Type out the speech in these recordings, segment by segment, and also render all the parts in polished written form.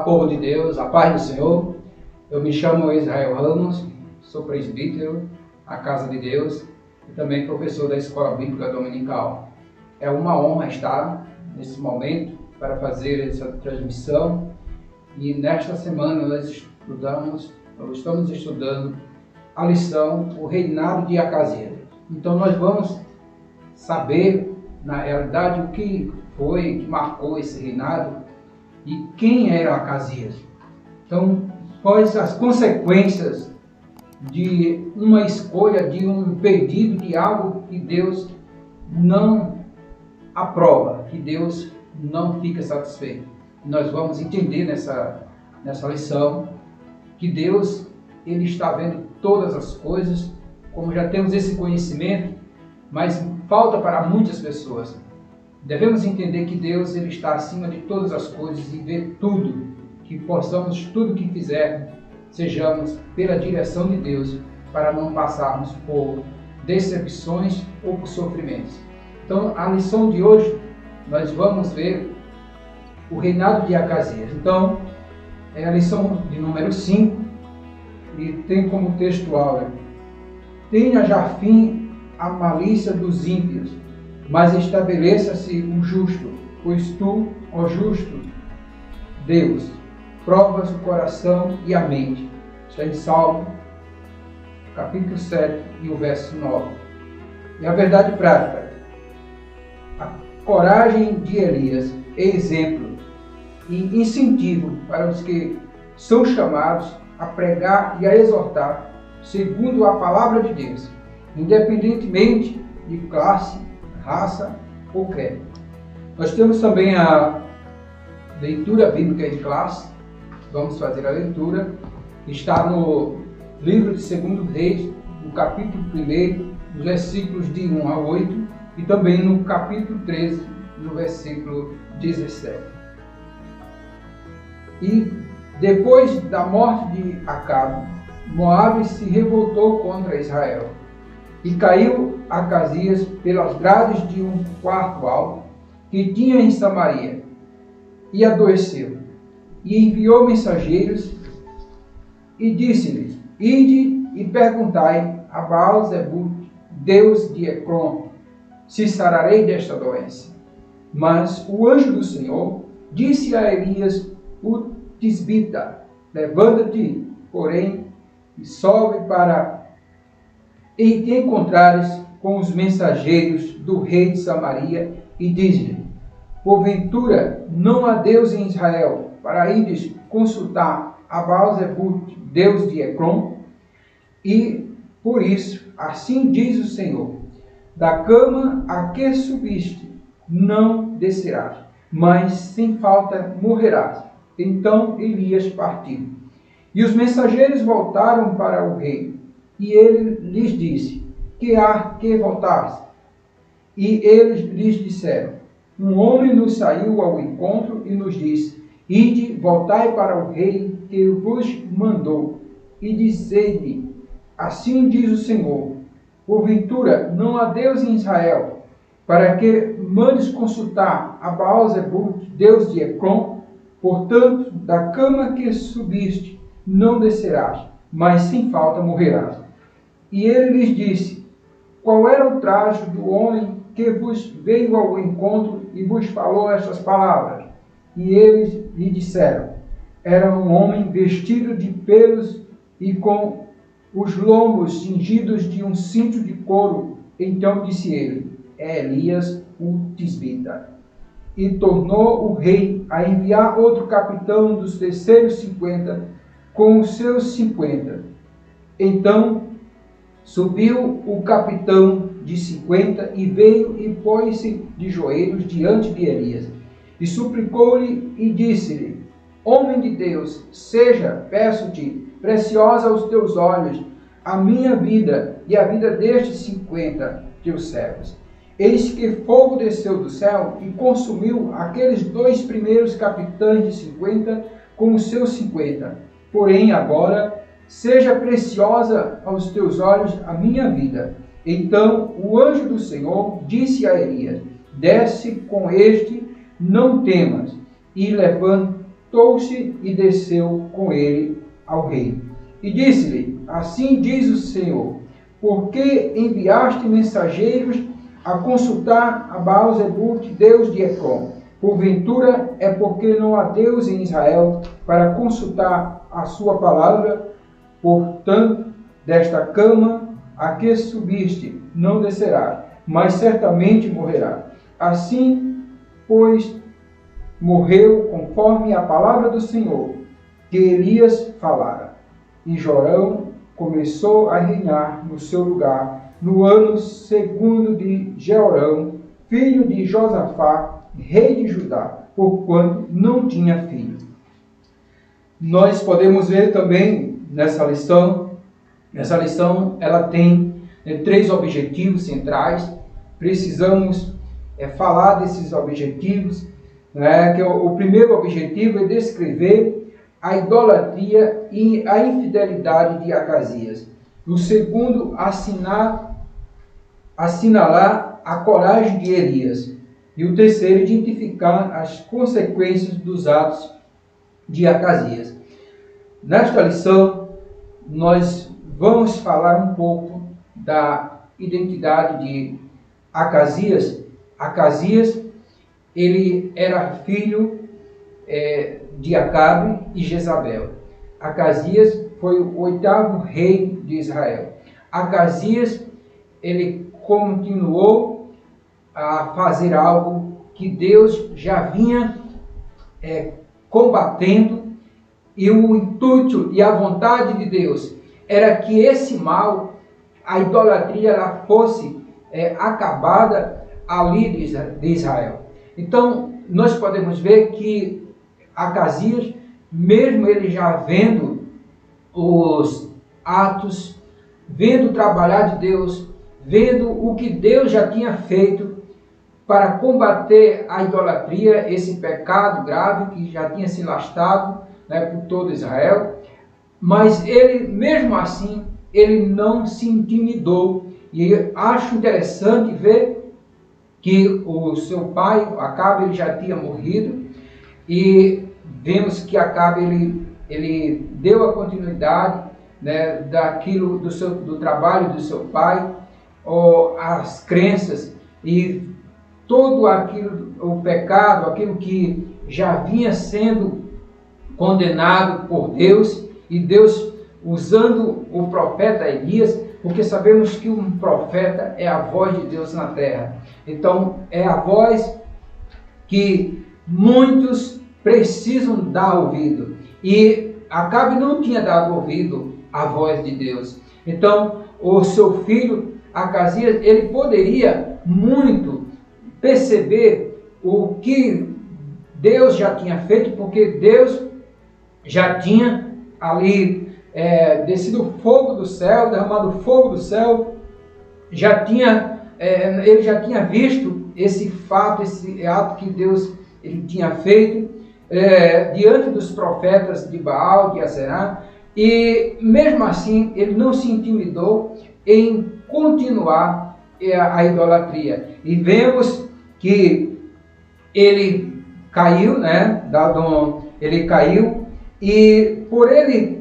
povo de Deus, a paz do Senhor. Eu me chamo Israel Ramos, sou presbítero à Casa de Deus e também professor da Escola Bíblica Dominical. É uma honra estar nesse momento para fazer essa transmissão e nesta semana nós estamos estudando a lição O Reinado de Acasias. Então nós vamos saber, na realidade, o que foi que marcou esse reinado e quem era Acasias. Então, quais as consequências de uma escolha, de um pedido de algo que Deus não aprova, que Deus não fica satisfeito. Nós vamos entender nessa lição que Deus, Ele está vendo todas as coisas, como já temos esse conhecimento, mas falta para muitas pessoas. Devemos entender que Deus, Ele está acima de todas as coisas e vê tudo, que possamos, tudo que fizermos, sejamos pela direção de Deus, para não passarmos por decepções ou por sofrimentos. Então, a lição de hoje, nós vamos ver o reinado de Acasias. Então, é a lição de número 5 e tem como texto áureo: tenha já fim a malícia dos ímpios, mas estabeleça-se o justo, pois tu, ó justo Deus, provas o coração e a mente. Está em Salmo, capítulo 7 e o verso 9. E a verdade prática: a coragem de Elias é exemplo e incentivo para os que são chamados a pregar e a exortar segundo a palavra de Deus, independentemente de classe, raça ou credo. Nós temos também a leitura bíblica em classe. Vamos fazer a leitura. Está no livro de 2 Reis, no capítulo 1, nos versículos de 1 a 8, e também no capítulo 13, no versículo 17. E depois da morte de Acabe, Moabe se revoltou contra Israel. E caiu Acasias pelas grades de um quarto alto que tinha em Samaria, e adoeceu. E enviou mensageiros e disse-lhes: ide e perguntai a Baal-zebub, Deus de Ecrom, se sararei desta doença. Mas o anjo do Senhor disse a Elias o tisbita: levanta-te, porém, e sobe para e te encontrares com os mensageiros do rei de Samaria, e diz-lhe: porventura não há Deus em Israel, para ires consultar a Baal-zebub, Deus de Ecrom? E por isso, assim diz o Senhor: da cama a que subiste não descerás, mas sem falta morrerás. Então Elias partiu. E os mensageiros voltaram para o rei, e ele lhes disse: que há que voltar? E eles lhes disseram: um homem nos saiu ao encontro e nos disse: ide, voltai para o rei que vos mandou, e dizei-lhe: assim diz o Senhor, porventura não há Deus em Israel, para que mandes consultar a Baal-zebub, Deus de Ecrom? Portanto, da cama que subiste não descerás, mas sem falta morrerás. E ele lhes disse: qual era o traje do homem que vos veio ao encontro e vos falou estas palavras? E eles lhe disseram: era um homem vestido de pelos e com os lombos cingidos de um cinto de couro. Então disse ele: é Elias o tisbita. E tornou o rei a enviar outro capitão dos terceiros 50 com os seus 50. Então subiu o capitão de 50 e veio e pôs-se de joelhos diante de Elias. E suplicou-lhe e disse-lhe: homem de Deus, seja, peço-te, preciosa aos teus olhos a minha vida e a vida destes 50 teus servos. Eis que fogo desceu do céu e consumiu aqueles 2 primeiros capitães de 50 com os seus 50. Porém agora seja preciosa aos teus olhos a minha vida. Então o anjo do Senhor disse a Elias: desce com este, não temas, e levantou-se e desceu com ele ao rei. E disse-lhe: assim diz o Senhor, por que enviaste mensageiros a consultar a Baal-zebub, Deus de Ecrom? Porventura é porque não há Deus em Israel para consultar a sua palavra? Portanto, desta cama a que subiste não descerás, mas certamente morrerás. Assim, pois, morreu conforme a palavra do Senhor, que Elias falara. E Jorão começou a reinar no seu lugar, no ano segundo de Jeorão, filho de Josafá, rei de Judá, porquanto não tinha filho. Nós podemos ver também nessa lição, ela tem 3 objetivos centrais. Precisamos falar desses objetivos, né? Que o primeiro objetivo é descrever a idolatria e a infidelidade de Acasias. O segundo, assinalar a coragem de Elias. E o terceiro, identificar as consequências dos atos de Acasias. Nesta lição, nós vamos falar um pouco da identidade de Acasias. Acasias, ele era filho de Acabe e Jezabel. Acasias foi o 8º rei de Israel. Acasias, ele continuou a fazer algo que Deus já vinha combatendo, e o intuito e a vontade de Deus era que esse mal, a idolatria, ela fosse acabada ali de Israel. Então, nós podemos ver que Acasias, mesmo ele já vendo os atos, vendo o trabalhar de Deus, vendo o que Deus já tinha feito para combater a idolatria, esse pecado grave que já tinha se lastrado, né, por todo Israel, mas ele, mesmo assim, ele não se intimidou. E eu acho interessante ver que o seu pai, Acabe, ele já tinha morrido, e vemos que Acabe ele deu a continuidade, né, daquilo do trabalho do seu pai, as crenças e todo aquilo, o pecado, aquilo que já vinha sendo condenado por Deus, e Deus usando o profeta Elias, porque sabemos que um profeta é a voz de Deus na terra. Então, é a voz que muitos precisam dar ouvido. E Acabe não tinha dado ouvido à voz de Deus. Então, o seu filho, Acasias, ele poderia muito perceber o que Deus já tinha feito, porque Deus já tinha ali descido fogo do céu, derramado fogo do céu, ele já tinha visto esse fato, esse ato que Deus ele tinha feito diante dos profetas de Baal, de Aserá, e mesmo assim ele não se intimidou em continuar a idolatria. E vemos que ele caiu, né? Ele caiu, e por ele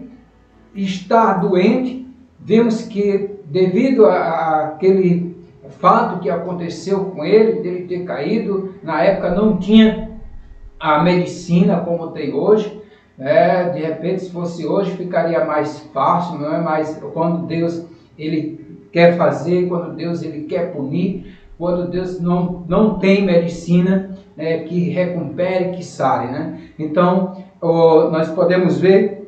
estar doente, vemos que devido àquele fato que aconteceu com ele, dele ter caído, na época não tinha a medicina como tem hoje, de repente se fosse hoje ficaria mais fácil, não é? Mas quando Deus ele quer fazer, quando Deus ele quer punir, quando Deus não tem medicina que recupere, que sare, né? Então nós podemos ver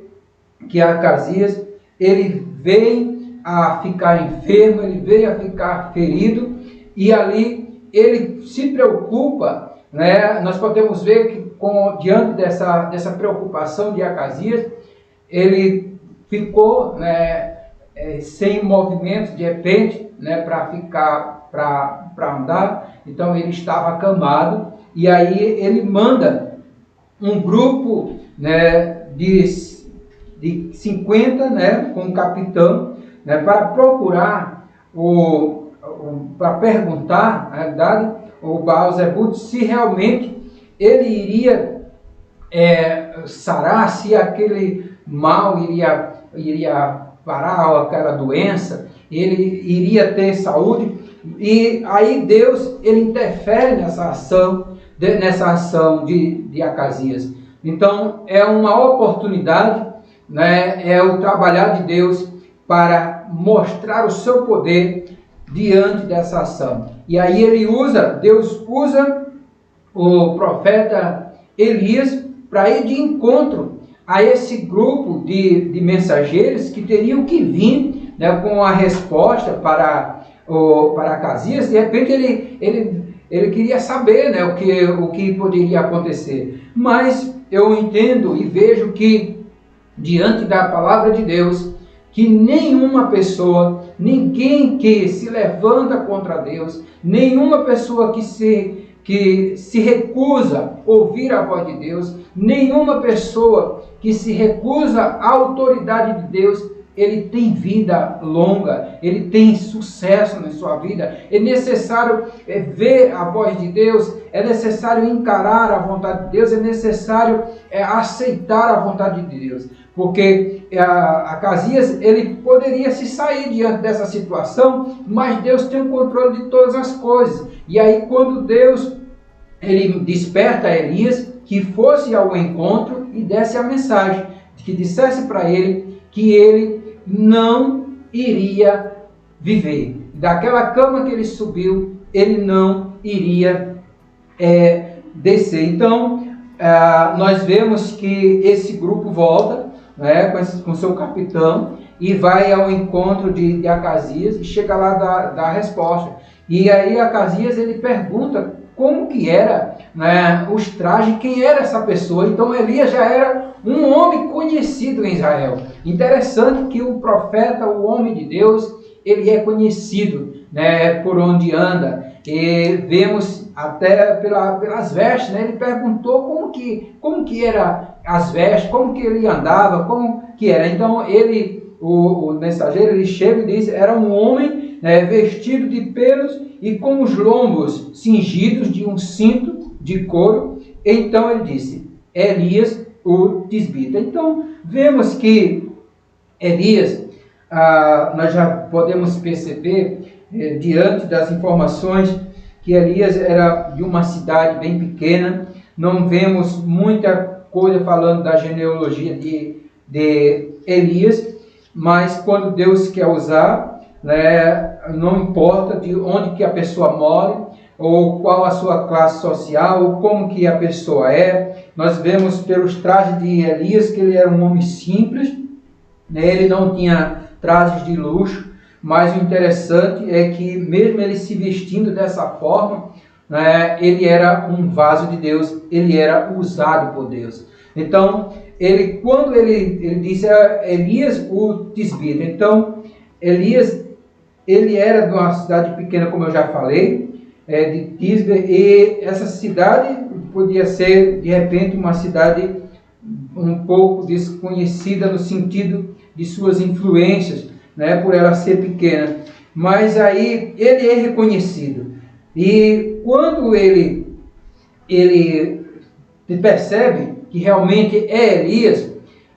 que Acasias ele veio a ficar enfermo, ele veio a ficar ferido, e ali ele se preocupa, né? Nós podemos ver que diante dessa preocupação de Acasias, ele ficou, né, sem movimento de repente, né, para andar. Então ele estava acamado, e aí ele manda um grupo, né, de 50, né, com o capitão, né, para procurar para perguntar, na verdade, o Baal-zebub se realmente ele iria sarar, se aquele mal iria parar, aquela doença, ele iria ter saúde. E aí Deus, ele interfere nessa ação de Acasias. Então é uma oportunidade, né? É o trabalhar de Deus para mostrar o seu poder diante dessa ação. E aí Deus usa o profeta Elias para ir de encontro a esse grupo de mensageiros que teriam que vir, né, com a resposta para Acasias. De repente ele queria saber, né, o que poderia acontecer. Mas eu entendo e vejo que, diante da palavra de Deus, que nenhuma pessoa, ninguém que se levanta contra Deus, nenhuma pessoa que se recusa a ouvir a voz de Deus, nenhuma pessoa que se recusa à autoridade de Deus, ele tem vida longa, ele tem sucesso na sua vida. É necessário ver a voz de Deus, é necessário encarar a vontade de Deus, é necessário aceitar a vontade de Deus. Porque Acasias, ele poderia se sair diante dessa situação, mas Deus tem o controle de todas as coisas. E aí quando Deus ele desperta Elias, que fosse ao encontro e desse a mensagem, que dissesse para ele que ele não iria viver. Daquela cama que ele subiu, ele não iria descer. Então, nós vemos que esse grupo volta, né, com seu capitão, e vai ao encontro de Acasias e chega lá da resposta. E aí Acasias ele pergunta como que era, né, os trajes, quem era essa pessoa. Então Elias já era um homem conhecido em Israel. Interessante que o profeta, o homem de Deus, ele é conhecido, né, por onde anda. E vemos até pelas vestes, né, ele perguntou como que era as vestes, como que ele andava, como que era. Então o mensageiro, ele chega e diz, era um homem, né, vestido de pelos e com os lombos cingidos de um cinto de couro. Então ele disse, Elias o tisbita. Então vemos que Elias, nós já podemos perceber, diante das informações, que Elias era de uma cidade bem pequena. Não vemos muita coisa falando da genealogia de Elias, mas quando Deus quer usar, né, não importa de onde que a pessoa mora, ou qual a sua classe social, ou como que a pessoa é. Nós vemos pelos trajes de Elias que ele era um homem simples, né, ele não tinha trajes de luxo, mas o interessante é que mesmo ele se vestindo dessa forma, né, ele era um vaso de Deus, ele era usado por Deus. Então, quando ele disse Elias o tisbita, então Elias, ele era de uma cidade pequena, como eu já falei, de Tisbe, e essa cidade podia ser, de repente, uma cidade um pouco desconhecida no sentido de suas influências, né, por ela ser pequena. Mas aí ele é reconhecido. E quando ele percebe que realmente é Elias,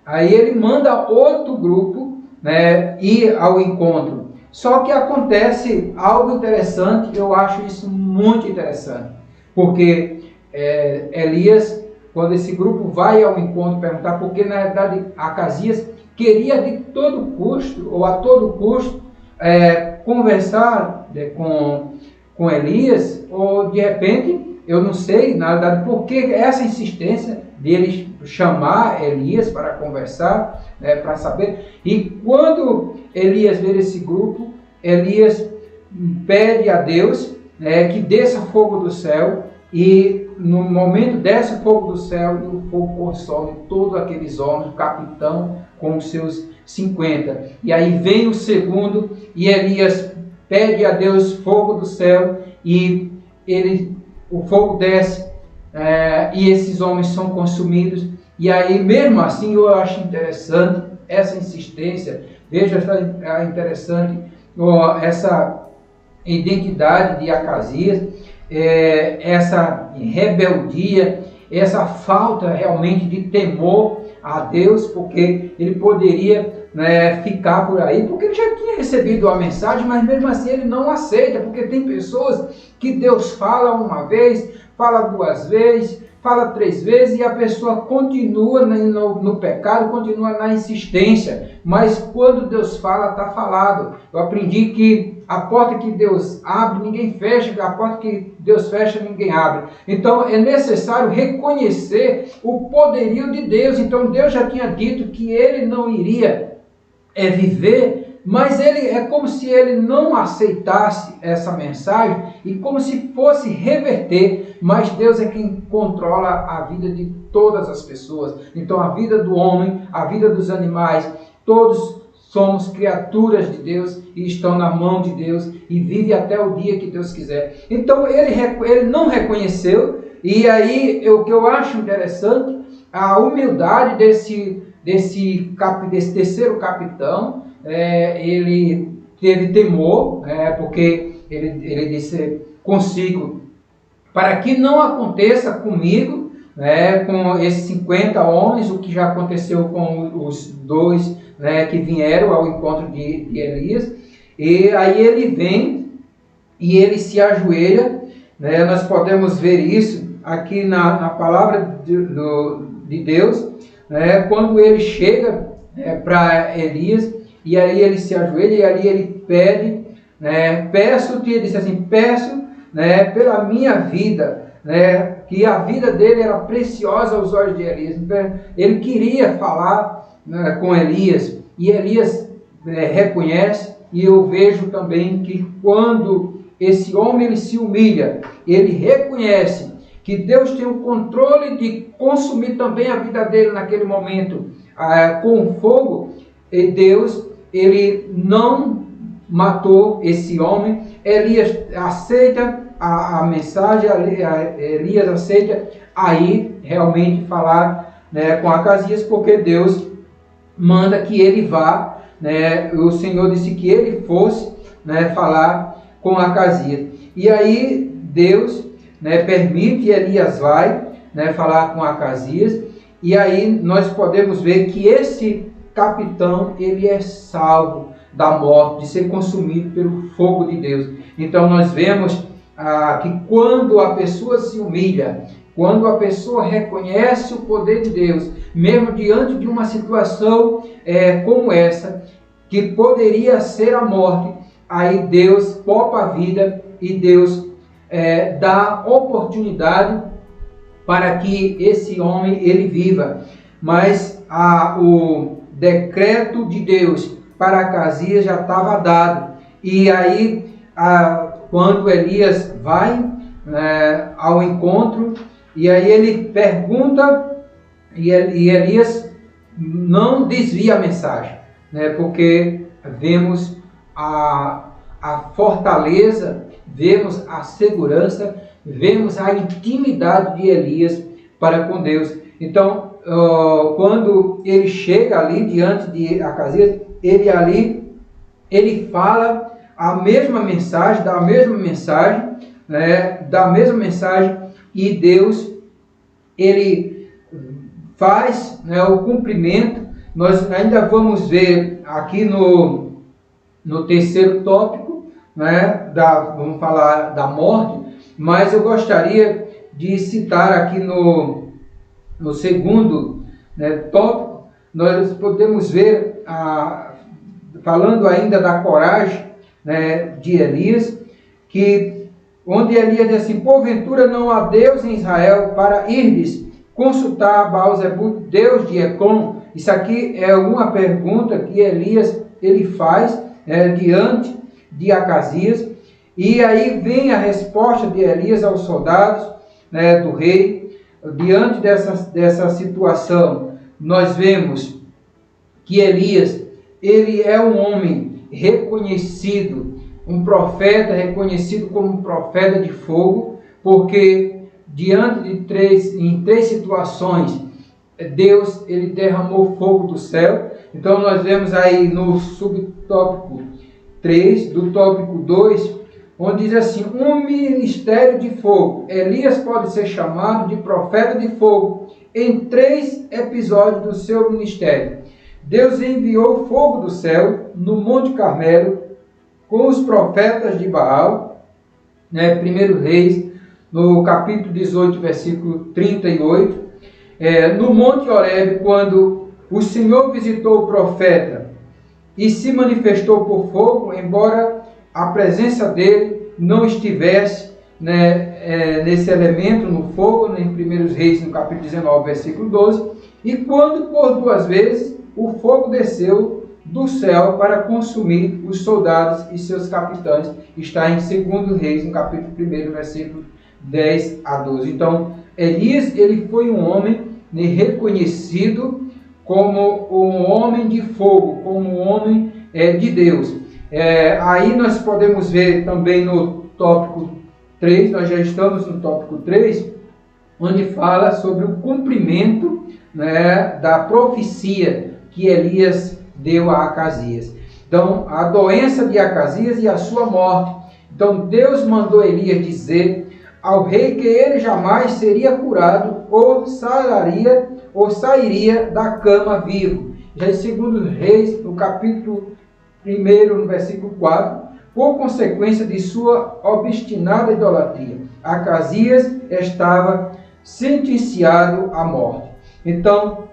aí ele manda outro grupo, né, ir ao encontro. Só que acontece algo interessante, eu acho isso muito interessante, porque Elias, quando esse grupo vai ao encontro perguntar, porque na verdade Acasias queria de todo custo, ou a todo custo, conversar com Elias, ou de repente, eu não sei, na verdade, por que essa insistência deles chamar Elias para conversar, para saber. E quando Elias vê esse grupo, Elias pede a Deus que desça fogo do céu, e no momento desce o fogo do céu e o fogo consome todos aqueles homens, o capitão com os seus 50. E aí vem o segundo, e Elias pede a Deus fogo do céu, e o fogo desce, e esses homens são consumidos. E aí, mesmo assim, eu acho interessante essa insistência. Veja, está interessante essa identidade de Acasias, essa rebeldia, essa falta realmente de temor a Deus, porque ele poderia, né, ficar por aí, porque ele já tinha recebido a mensagem, mas mesmo assim ele não aceita, porque tem pessoas que Deus fala uma vez, fala duas vezes, fala três vezes e a pessoa continua no pecado, continua na insistência. Mas quando Deus fala, está falado. Eu aprendi que a porta que Deus abre, ninguém fecha, a porta que Deus fecha, ninguém abre. Então é necessário reconhecer o poderio de Deus. Então Deus já tinha dito que ele não iria viver, mas ele é como se ele não aceitasse essa mensagem e como se fosse reverter, mas Deus é quem controla a vida de todas as pessoas. Então a vida do homem, a vida dos animais, todos somos criaturas de Deus e estão na mão de Deus e vive até o dia que Deus quiser. Então ele não reconheceu, e aí o que eu acho interessante, a humildade desse terceiro capitão. Ele teve temor, porque ele disse consigo, para que não aconteça comigo, com esses 50 homens, o que já aconteceu com os dois, que vieram ao encontro de Elias. E aí ele vem e ele se ajoelha, nós podemos ver isso aqui na palavra de Deus, quando ele chega para Elias, e aí ele se ajoelha, e ali ele pede, peço-te, ele disse assim, peço, pela minha vida, que a vida dele era preciosa aos olhos de Elias. Então, ele queria falar com Elias, e Elias reconhece, e eu vejo também que quando esse homem ele se humilha, ele reconhece que Deus tem o controle de consumir também a vida dele naquele momento com o fogo, e Deus, ele não matou esse homem. Elias aceita a mensagem, Elias aceita aí realmente falar com Acasias, porque Deus manda que ele vá, o Senhor disse que ele fosse falar com Acasias. E aí Deus permite, Elias vai falar com Acasias, e aí nós podemos ver que esse capitão, ele é salvo da morte, de ser consumido pelo fogo de Deus. Então nós vemos que quando a pessoa se humilha, quando a pessoa reconhece o poder de Deus, mesmo diante de uma situação como essa, que poderia ser a morte, aí Deus poupa a vida e Deus dá oportunidade para que esse homem ele viva. Mas o decreto de Deus para Acasias já estava dado. E aí, quando Elias vai ao encontro, e aí ele pergunta, e Elias não desvia a mensagem, porque vemos a fortaleza, vemos a segurança, vemos a intimidade de Elias para com Deus. Então, quando ele chega ali diante de Acasias, ele fala a mesma mensagem, da mesma mensagem, e Deus, ele faz o cumprimento. Nós ainda vamos ver aqui no terceiro tópico, vamos falar da morte, mas eu gostaria de citar aqui no segundo tópico, nós podemos ver, falando ainda da coragem de Elias, que onde Elias diz assim, porventura não há Deus em Israel para irdes consultar Baal-zebub, Deus de Ecrom? Isso aqui é uma pergunta que Elias ele faz diante de Acasias, e aí vem a resposta de Elias aos soldados do rei. Diante dessa situação, nós vemos que Elias, ele é um homem reconhecido, um profeta reconhecido como um profeta de fogo, porque diante em três situações, Deus ele derramou fogo do céu. Então nós vemos aí no subtópico 3, do tópico 2, onde diz assim: um ministério de fogo. Elias pode ser chamado de profeta de fogo em 3 episódios do seu ministério. Deus enviou fogo do céu no Monte Carmelo com os profetas de Baal, 1 Reis, no capítulo 18, versículo 38. No Monte Horebe, quando o Senhor visitou o profeta e se manifestou por fogo, embora a presença dele não estivesse nesse elemento, no fogo, em 1 Reis, no capítulo 19, versículo 12, e quando por 2 vezes o fogo desceu do céu para consumir os soldados e seus capitães, está em 2 Reis, no capítulo 1, versículo 10 a 12. Então, Elias, ele foi um homem reconhecido como um homem de fogo, como um homem de Deus. Aí nós podemos ver também no tópico 3, nós já estamos no tópico 3, onde fala sobre o cumprimento da profecia que Elias deu a Acasias. Então, a doença de Acasias e a sua morte. Então, Deus mandou Elias dizer ao rei que ele jamais seria curado ou sairia da cama vivo. Já em 2 Reis, no capítulo 1, no versículo 4, por consequência de sua obstinada idolatria, Acasias estava sentenciado à morte. Então,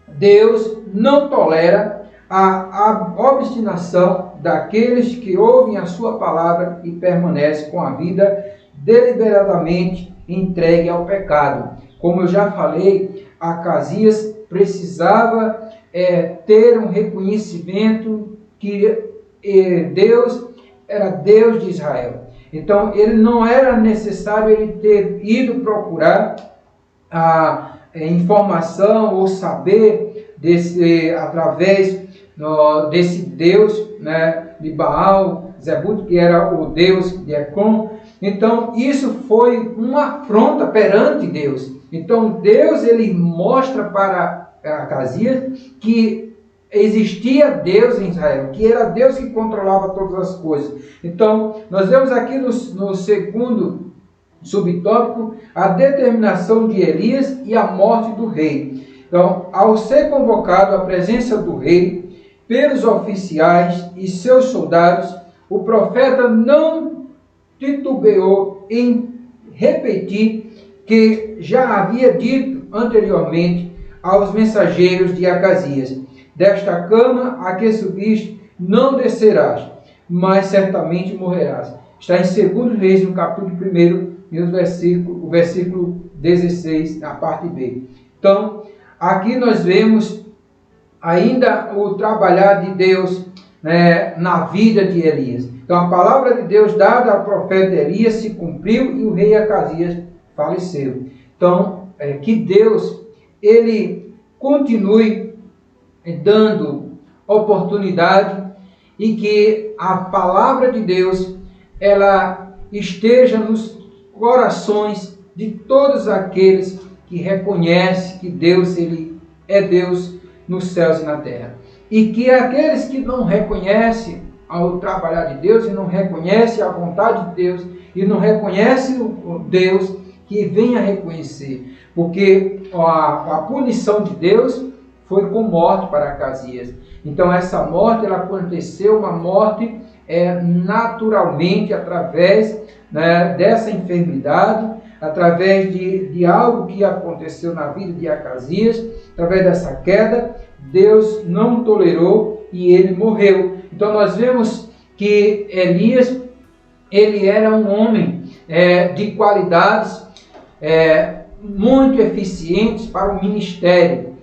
Deus não tolera a obstinação daqueles que ouvem a sua palavra e permanecem com a vida deliberadamente entregue ao pecado. Como eu já falei, Acasias precisava ter um reconhecimento que Deus era Deus de Israel. Então, ele não era necessário ele ter ido procurar a informação ou saber através desse Deus de Baal, Zebut, que era o Deus de Ecrom. Então, isso foi uma afronta perante Deus. Então, Deus ele mostra para Acasias que existia Deus em Israel, que era Deus que controlava todas as coisas. Então, nós vemos aqui no segundo subtópico a determinação de Elias e a morte do rei. Então, ao ser convocado à presença do rei pelos oficiais e seus soldados, o profeta não titubeou em repetir que já havia dito anteriormente aos mensageiros de Acasias: desta cama a que subiste não descerás, mas certamente morrerás. Está em 2 Reis, no capítulo 1, o versículo 16, a parte B. Então, aqui nós vemos ainda o trabalhar de Deus na vida de Elias. Então, a palavra de Deus dada ao profeta Elias se cumpriu e o rei Acasias faleceu. Então, que Deus ele continue dando oportunidade e que a palavra de Deus ela esteja nos corações de todos aqueles que reconhecem que Deus ele é Deus nos céus e na terra. E que aqueles que não reconhecem o trabalhar de Deus e não reconhecem a vontade de Deus e não reconhecem o Deus, que venha reconhecer. Porque a punição de Deus foi com morte para Acasias. Então essa morte ela aconteceu, uma morte naturalmente através dessa enfermidade, através de algo que aconteceu na vida de Acasias, através dessa queda, Deus não tolerou e ele morreu. Então nós vemos que Elias, ele era um homem de qualidades muito eficientes para o ministério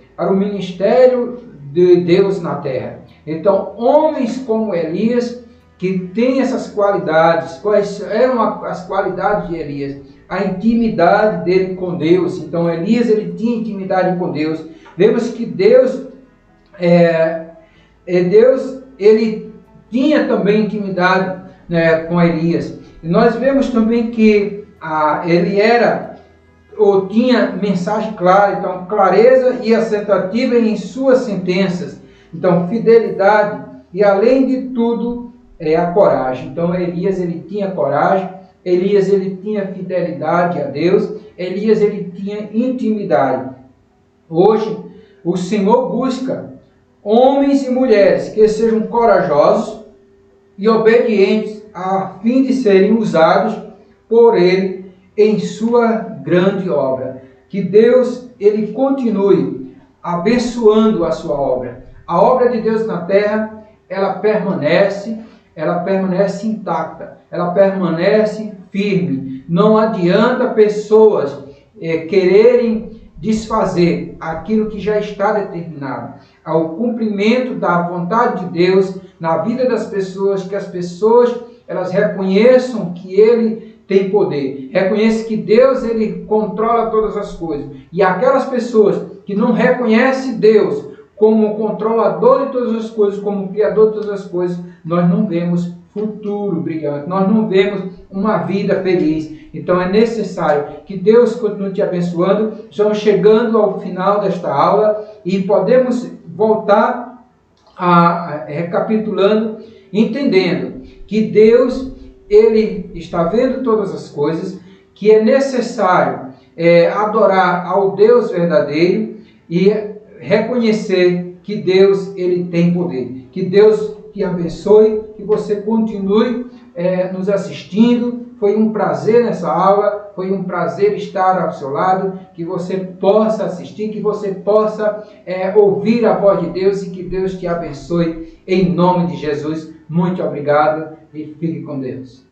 de Deus na terra. Então, homens como Elias, que têm essas qualidades, quais eram as qualidades de Elias? A intimidade dele com Deus. Então, Elias, ele tinha intimidade com Deus. Vemos que Deus, ele tinha também intimidade com Elias. E nós vemos também que ele tinha mensagem clara, então clareza e acertativa em suas sentenças, então fidelidade e além de tudo a coragem. Então Elias ele tinha coragem, Elias ele tinha fidelidade a Deus, Elias ele tinha intimidade. Hoje o Senhor busca homens e mulheres que sejam corajosos e obedientes a fim de serem usados por Ele em sua grande obra. Que Deus ele continue abençoando a sua obra. A obra de Deus na terra, ela permanece intacta, ela permanece firme. Não adianta pessoas quererem desfazer aquilo que já está determinado. Ao cumprimento da vontade de Deus na vida das pessoas, que as pessoas elas reconheçam que Ele tem poder, reconheçam que Deus ele controla todas as coisas. E aquelas pessoas que não reconhecem Deus como controlador de todas as coisas, como criador de todas as coisas, nós não vemos futuro brilhante, nós não vemos uma vida feliz. Então é necessário que Deus continue te abençoando. Estamos chegando ao final desta aula e podemos voltar recapitulando, entendendo que Deus ele está vendo todas as coisas, que é necessário adorar ao Deus verdadeiro e reconhecer que Deus ele tem poder. Que Deus te abençoe, que você continue nos assistindo. Foi um prazer nessa aula, foi um prazer estar ao seu lado, que você possa assistir, que você possa ouvir a voz de Deus e que Deus te abençoe em nome de Jesus. Muito obrigado e fique com Deus.